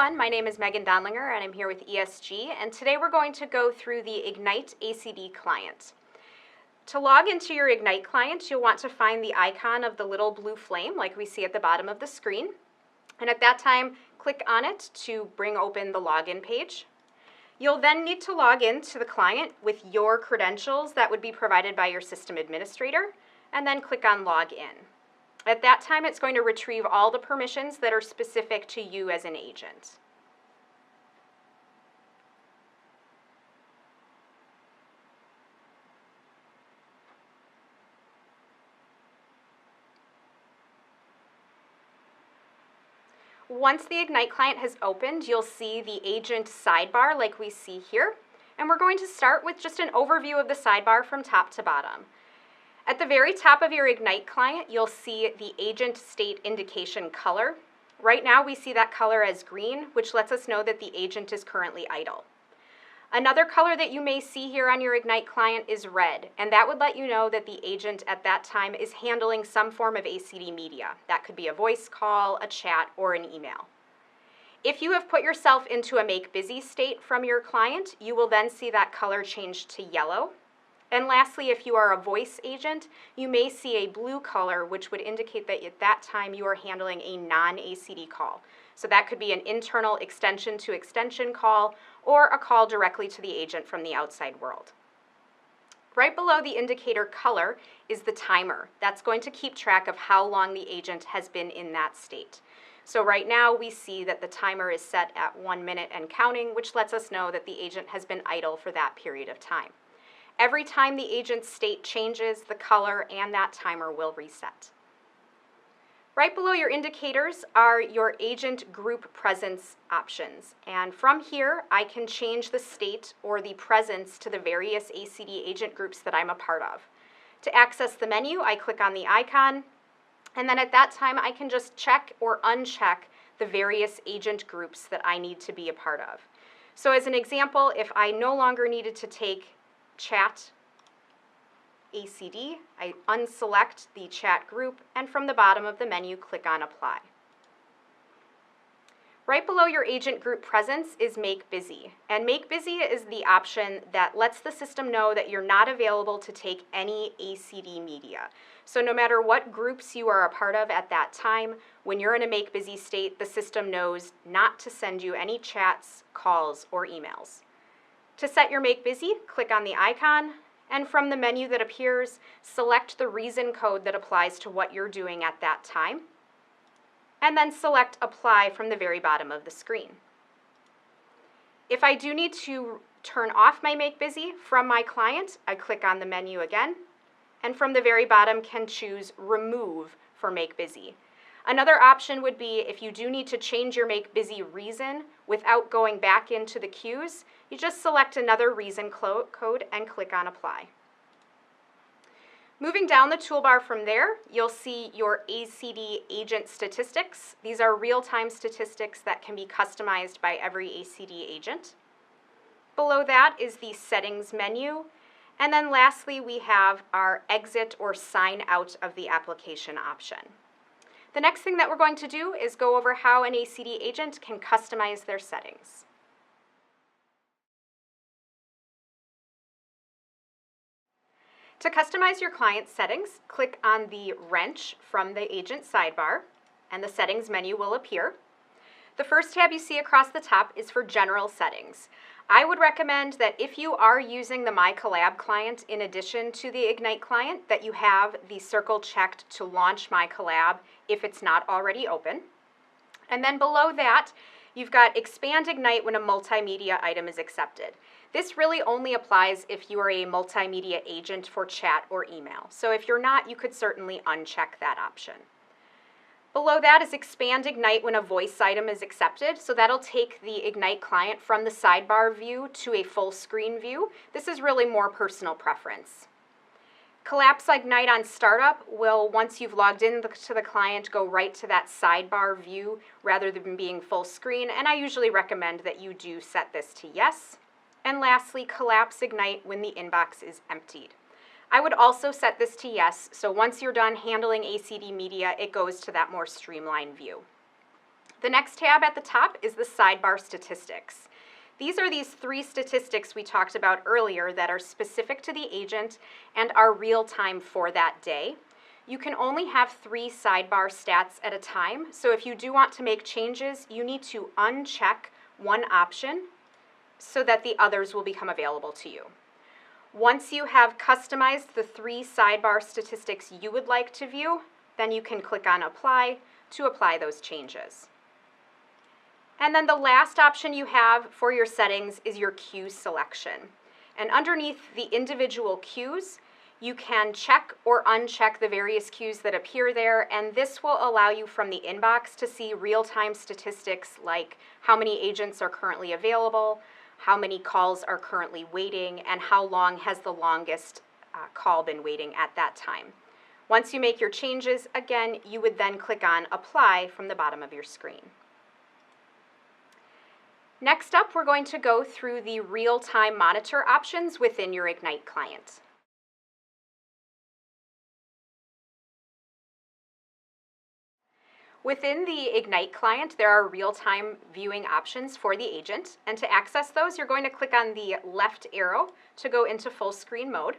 everyone, my name is Megan Donlinger and I'm here with ESG, and today we're going to go through the Ignite ACD client. To log into your Ignite client, you'll want to find the icon of the little blue flame like we see at the bottom of the screen, and at that time click on it to bring open the login page. You'll then need to log in to the client with your credentials that would be provided by your system administrator, and then click on Login. At that time, it's going to retrieve all the permissions that are specific to you as an agent. Once the Ignite client has opened, you'll see the agent sidebar like we see here, and we're going to start with just an overview of the sidebar from top to bottom. At the very top of your Ignite client, you'll see the agent state indication color. Right now we see that color as green, which lets us know that the agent is currently idle. Another color that you may see here on your Ignite client is red, and that would let you know that the agent at that time is handling some form of ACD media. That could be a voice call, a chat, or an email. If you have put yourself into a make busy state from your client, you will then see that color change to yellow. And lastly, if you are a voice agent, you may see a blue color, which would indicate that at that time you are handling a non-ACD call. So that could be an internal extension to extension call or a call directly to the agent from the outside world. Right below the indicator color is the timer. That's going to keep track of how long the agent has been in that state. So right now we see that the timer is set at 1 minute and counting, which lets us know that the agent has been idle for that period of time. Every time the agent's state changes, the color and that timer will reset. Right below your indicators are your agent group presence options. And from here, I can change the state or the presence to the various ACD agent groups that I'm a part of. To access the menu, I click on the icon, and then at that time, I can just check or uncheck the various agent groups that I need to be a part of. So as an example, if I no longer needed to take chat ACD, I unselect the chat group, and from the bottom of the menu, click on Apply. Right below your agent group presence is Make Busy, and Make Busy is the option that lets the system know that you're not available to take any ACD media. So no matter what groups you are a part of at that time, when you're in a Make Busy state, the system knows not to send you any chats, calls, or emails. To set your Make Busy, click on the icon, and from the menu that appears, select the reason code that applies to what you're doing at that time, and then select Apply from the very bottom of the screen. If I do need to turn off my Make Busy from my client, I click on the menu again, and from the very bottom can choose Remove for Make Busy. Another option would be if you do need to change your Make Busy reason without going back into the queues, you just select another reason code and click on Apply. Moving down the toolbar from there, you'll see your ACD agent statistics. These are real-time statistics that can be customized by every ACD agent. Below that is the Settings menu. And then lastly, we have our Exit or Sign Out of the Application option. The next thing that we're going to do is go over how an ACD agent can customize their settings. To customize your client's settings, click on the wrench from the agent sidebar, and the settings menu will appear. The first tab you see across the top is for general settings. I would recommend that if you are using the My Collab client in addition to the Ignite client, that you have the circle checked to launch My Collab if it's not already open. And then below that, you've got Expand Ignite when a multimedia item is accepted. This really only applies if you are a multimedia agent for chat or email. So if you're not, you could certainly uncheck that option. Below that is Expand Ignite when a voice item is accepted. So that'll take the Ignite client from the sidebar view to a full screen view. This is really more personal preference. Collapse Ignite on startup will, once you've logged in to the client, go right to that sidebar view rather than being full screen, and I usually recommend that you do set this to yes. And lastly, Collapse Ignite when the inbox is emptied. I would also set this to yes, so once you're done handling ACD media, it goes to that more streamlined view. The next tab at the top is the Sidebar Statistics. These are these 3 statistics we talked about earlier that are specific to the agent and are real time for that day. You can only have 3 sidebar stats at a time, so if you do want to make changes, you need to uncheck one option so that the others will become available to you. Once you have customized the 3 sidebar statistics you would like to view, then you can click on Apply to apply those changes. And then the last option you have for your settings is your queue selection. And underneath the individual queues, you can check or uncheck the various queues that appear there, and this will allow you from the inbox to see real-time statistics like how many agents are currently available, how many calls are currently waiting, and how long has the longest call been waiting at that time. Once you make your changes, again, you would then click on Apply from the bottom of your screen. Next up, we're going to go through the real-time monitor options within your Ignite client. Within the Ignite client, there are real-time viewing options for the agent, and to access those, you're going to click on the left arrow to go into full screen mode,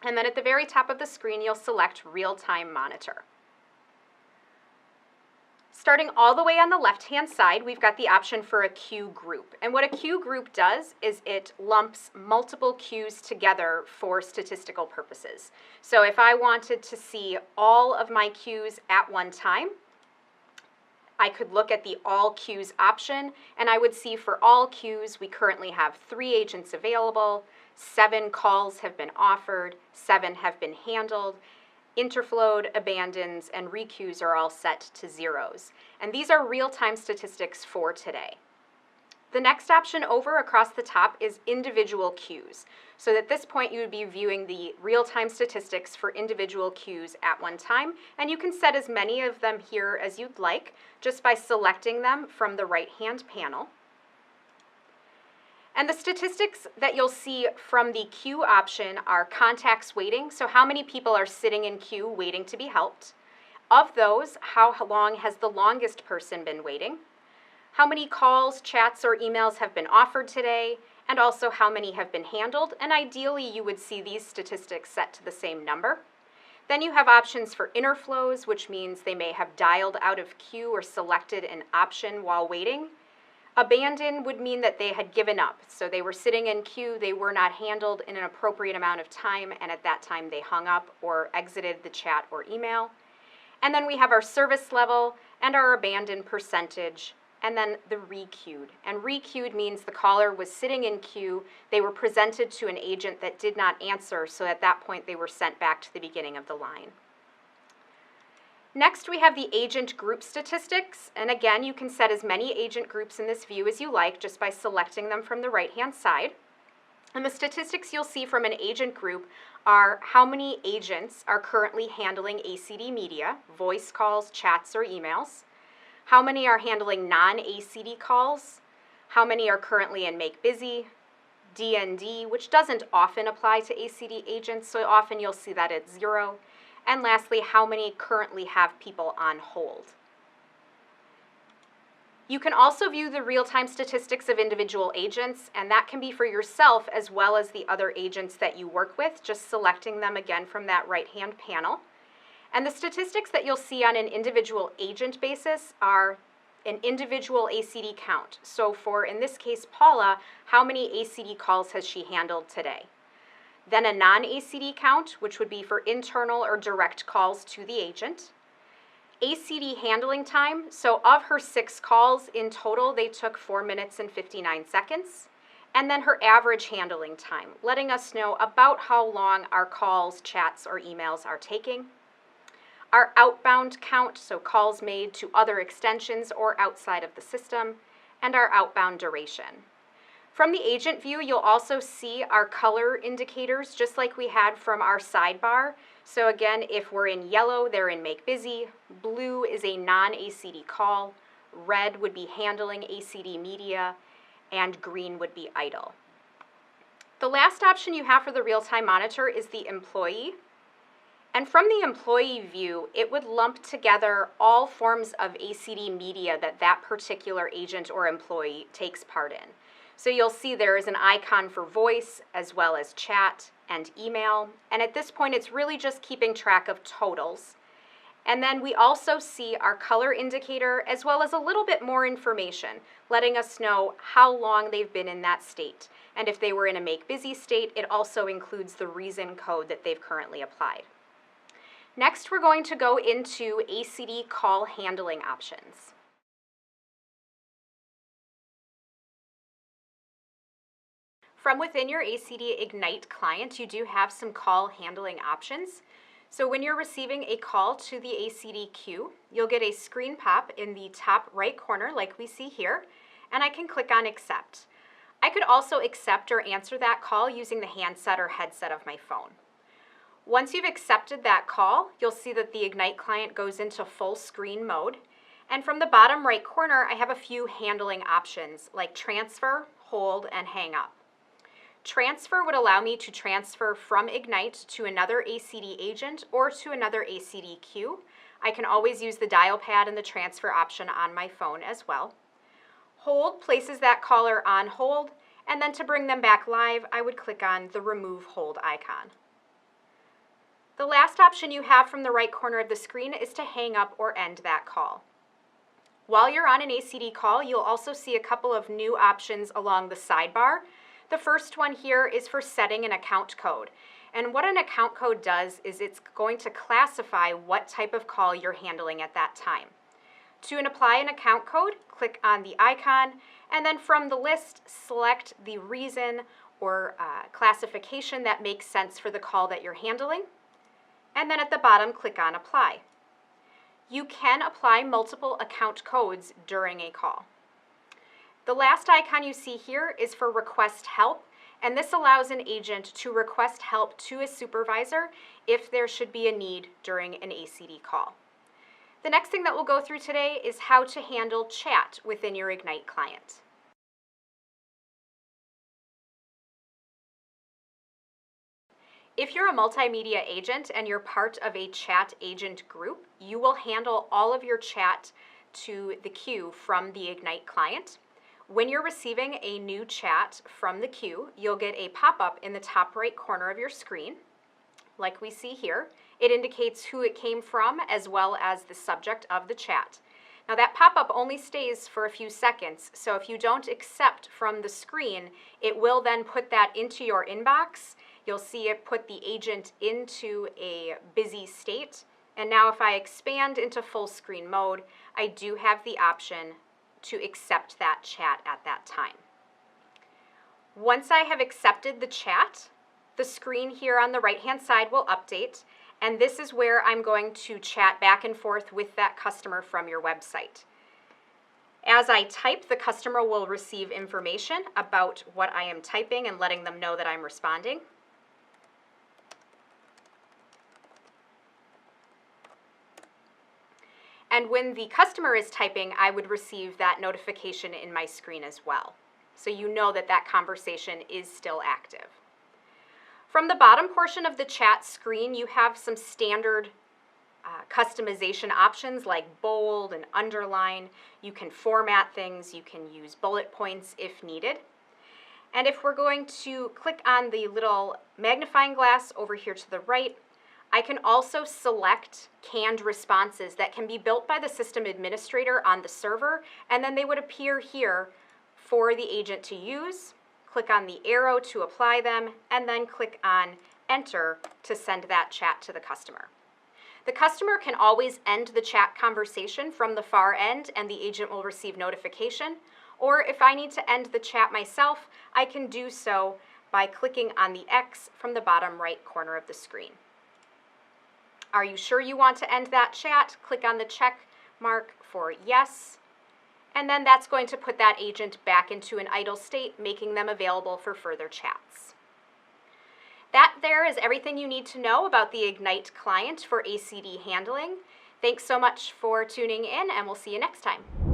and then at the very top of the screen, you'll select Real-Time Monitor. Starting all the way on the left-hand side, we've got the option for a queue group, and what a queue group does is it lumps multiple queues together for statistical purposes. So if I wanted to see all of my queues at one time, I could look at the All Queues option, and I would see for all queues we currently have 3 agents available, 7 calls have been offered, 7 have been handled, interflowed, abandons, and requeues are all set to zeros. And these are real-time statistics for today. The next option over across the top is individual queues. So at this point you would be viewing the real-time statistics for individual queues at one time, and you can set as many of them here as you'd like just by selecting them from the right-hand panel. And the statistics that you'll see from the queue option are contacts waiting, so how many people are sitting in queue waiting to be helped. Of those, how long has the longest person been waiting? How many calls, chats, or emails have been offered today, and also how many have been handled, and ideally you would see these statistics set to the same number. Then you have options for interflows, which means they may have dialed out of queue or selected an option while waiting. Abandon would mean that they had given up, so they were sitting in queue, they were not handled in an appropriate amount of time, and at that time they hung up or exited the chat or email. And then we have our service level and our abandon percentage, and then the requeued. And requeued means the caller was sitting in queue, they were presented to an agent that did not answer, so at that point they were sent back to the beginning of the line. Next, we have the agent group statistics, and again, you can set as many agent groups in this view as you like just by selecting them from the right-hand side. And the statistics you'll see from an agent group are how many agents are currently handling ACD media, voice calls, chats, or emails, how many are handling non-ACD calls, how many are currently in Make Busy, DND, which doesn't often apply to ACD agents, so often you'll see that at 0, and lastly, how many currently have people on hold. You can also view the real-time statistics of individual agents, and that can be for yourself as well as the other agents that you work with, just selecting them again from that right-hand panel. And the statistics that you'll see on an individual agent basis are an individual ACD count. So for, in this case, Paula, how many ACD calls has she handled today? Then a non-ACD count, which would be for internal or direct calls to the agent. ACD handling time, so of her 6 calls, in total they took 4 minutes and 59 seconds. And then her average handling time, letting us know about how long our calls, chats, or emails are taking. Our outbound count, so calls made to other extensions or outside of the system, and our outbound duration. From the agent view, you'll also see our color indicators, just like we had from our sidebar. So again, if we're in yellow, they're in Make Busy. Blue is a non-ACD call. Red would be handling ACD media, and green would be idle. The last option you have for the real-time monitor is the employee. And from the employee view, it would lump together all forms of ACD media that that particular agent or employee takes part in. So you'll see there is an icon for voice as well as chat and email. And at this point, it's really just keeping track of totals. And then we also see our color indicator as well as a little bit more information, letting us know how long they've been in that state. And if they were in a make busy state, it also includes the reason code that they've currently applied. Next, we're going to go into ACD call handling options. From within your ACD Ignite client, you do have some call handling options. So when you're receiving a call to the ACD queue, you'll get a screen pop in the top right corner like we see here, and I can click on accept. I could also accept or answer that call using the handset or headset of my phone. Once you've accepted that call, you'll see that the Ignite client goes into full screen mode. And from the bottom right corner, I have a few handling options like transfer, hold, and hang up. Transfer would allow me to transfer from Ignite to another ACD agent or to another ACD queue. I can always use the dial pad and the transfer option on my phone as well. Hold places that caller on hold, and then to bring them back live, I would click on the remove hold icon. The last option you have from the right corner of the screen is to hang up or end that call. While you're on an ACD call, you'll also see a couple of new options along the sidebar. The first one here is for setting an account code. And what an account code does is it's going to classify what type of call you're handling at that time. To apply an account code, click on the icon, and then from the list, select the reason or classification that makes sense for the call that you're handling. And then at the bottom, click on apply. You can apply multiple account codes during a call. The last icon you see here is for request help, and this allows an agent to request help to a supervisor if there should be a need during an ACD call. The next thing that we'll go through today is how to handle chat within your Ignite client. If you're a multimedia agent and you're part of a chat agent group, you will handle all of your chat to the queue from the Ignite client. When you're receiving a new chat from the queue, you'll get a pop-up in the top right corner of your screen, like we see here. It indicates who it came from as well as the subject of the chat. Now that pop-up only stays for a few seconds, so if you don't accept from the screen, it will then put that into your inbox. You'll see it put the agent into a busy state. And now if I expand into full screen mode, I do have the option to accept that chat at that time. Once I have accepted the chat, the screen here on the right-hand side will update, and this is where I'm going to chat back and forth with that customer from your website. As I type, the customer will receive information about what I am typing and letting them know that I'm responding. And when the customer is typing, I would receive that notification in my screen as well. So you know that that conversation is still active. From the bottom portion of the chat screen, you have some standard customization options like bold and underline. You can format things, you can use bullet points if needed. And if we're going to click on the little magnifying glass over here to the right, I can also select canned responses that can be built by the system administrator on the server, and then they would appear here for the agent to use. Click on the arrow to apply them, and then click on enter to send that chat to the customer. The customer can always end the chat conversation from the far end, and the agent will receive notification. Or if I need to end the chat myself, I can do so by clicking on the X from the bottom right corner of the screen. Are you sure you want to end that chat? Click on the check mark for yes, and then that's going to put that agent back into an idle state, making them available for further chats. That there is everything you need to know about the Ignite client for ACD handling. Thanks so much for tuning in, and we'll see you next time.